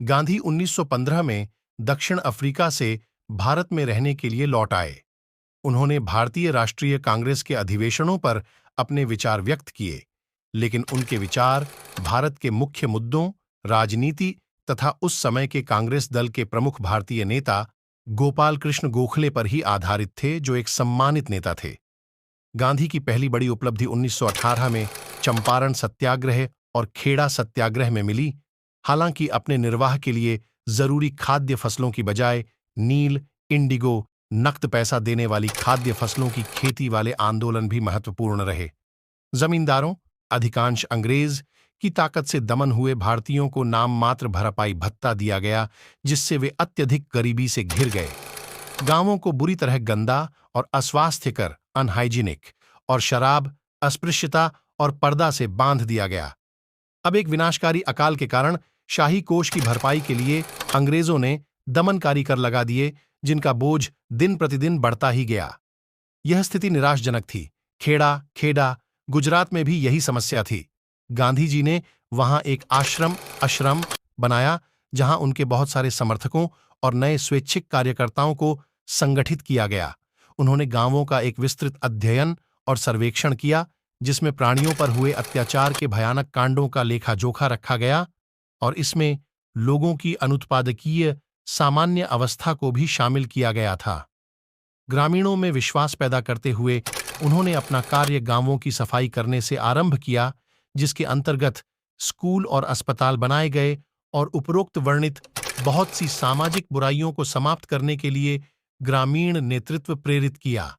गांधी 1915 में दक्षिण अफ्रीका से भारत में रहने के लिए लौट आए। उन्होंने भारतीय राष्ट्रीय कांग्रेस के अधिवेशनों पर अपने विचार व्यक्त किए, लेकिन उनके विचार भारत के मुख्य मुद्दों, राजनीति तथा उस समय के कांग्रेस दल के प्रमुख भारतीय नेता गोपाल कृष्ण गोखले पर ही आधारित थे, जो एक सम्मानित नेता थे। गांधी की पहली बड़ी उपलब्धि 1918 में चंपारण सत्याग्रह और खेड़ा सत्याग्रह में मिली। हालांकि अपने निर्वाह के लिए जरूरी खाद्य फसलों की बजाय नील, इंडिगो, नकद पैसा देने वाली खाद्य फसलों की खेती वाले आंदोलन भी महत्वपूर्ण रहे। जमींदारों, अधिकांश अंग्रेज की ताकत से दमन हुए भारतीयों को नाम मात्र भरपाई भत्ता दिया गया, जिससे वे अत्यधिक गरीबी से घिर गए। गांवों को बुरी तरह गंदा और अस्वास्थ्यकर अनहाइजीनिक और शराब, अस्पृश्यता और पर्दा से बांध दिया गया। अब एक विनाशकारी अकाल के कारण शाही कोष की भरपाई के लिए अंग्रेजों ने दमनकारी कर लगा दिए, जिनका बोझ दिन प्रतिदिन बढ़ता ही गया। यह स्थिति निराशजनक थी। खेड़ा, गुजरात में भी यही समस्या थी। गांधी जी ने वहां एक आश्रम बनाया, जहां उनके बहुत सारे समर्थकों और नए स्वैच्छिक कार्यकर्ताओं को संगठित किया गया। उन्होंने गांवों का एक विस्तृत अध्ययन और सर्वेक्षण किया, जिसमें प्राणियों पर हुए अत्याचार के भयानक कांडों का लेखा जोखा रखा गया, और इसमें लोगों की अनुत्पादकीय सामान्य अवस्था को भी शामिल किया गया था। ग्रामीणों में विश्वास पैदा करते हुए उन्होंने अपना कार्य गांवों की सफाई करने से आरंभ किया, जिसके अंतर्गत स्कूल और अस्पताल बनाए गए और उपरोक्त वर्णित बहुत सी सामाजिक बुराइयों को समाप्त करने के लिए ग्रामीण नेतृत्व प्रेरित किया।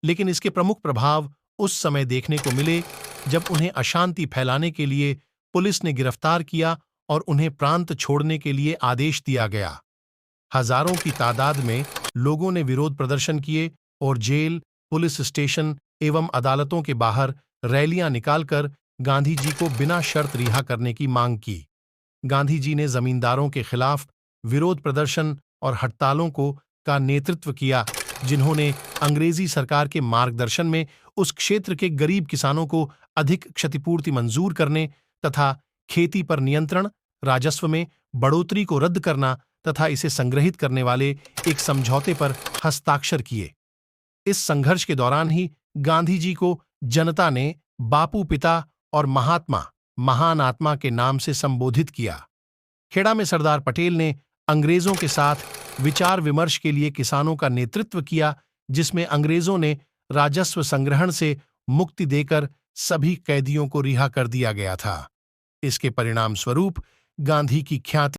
लेकिन इसके प्रमुख प्रभाव उस समय देखने को मिले, जब उन्हें अशांति फैलाने के लिए पुलिस ने गिरफ्तार किया और उन्हें प्रांत छोड़ने के लिए आदेश दिया गया। हजारों की तादाद में लोगों ने विरोध प्रदर्शन किए और जेल, पुलिस स्टेशन एवं अदालतों के बाहर रैलियां निकालकर गांधी जी को बिना शर्त रिहा करने की मांग की। गांधी जी ने जमींदारों के खिलाफ विरोध प्रदर्शन और हड़तालों का नेतृत्व किया, जिन्होंने अंग्रेजी सरकार के मार्गदर्शन में उस क्षेत्र के गरीब किसानों को अधिक क्षतिपूर्ति मंजूर करने तथा खेती पर नियंत्रण, राजस्व में बढ़ोतरी को रद्द करना तथा इसे संग्रहित करने वाले एक समझौते पर हस्ताक्षर किए। इस संघर्ष के दौरान ही गांधी जी को जनता ने बापू पिता और महात्मा, महान आत्मा के नाम से संबोधित किया। खेड़ा में सरदार पटेल ने अंग्रेजों के साथ विचार विमर्श के लिए किसानों का नेतृत्व किया, जिसमें अंग्रेजों ने राजस्व संग्रहण से मुक्ति देकर सभी कैदियों को रिहा कर दिया गया था। इसके परिणाम स्वरूप गांधी की ख्याति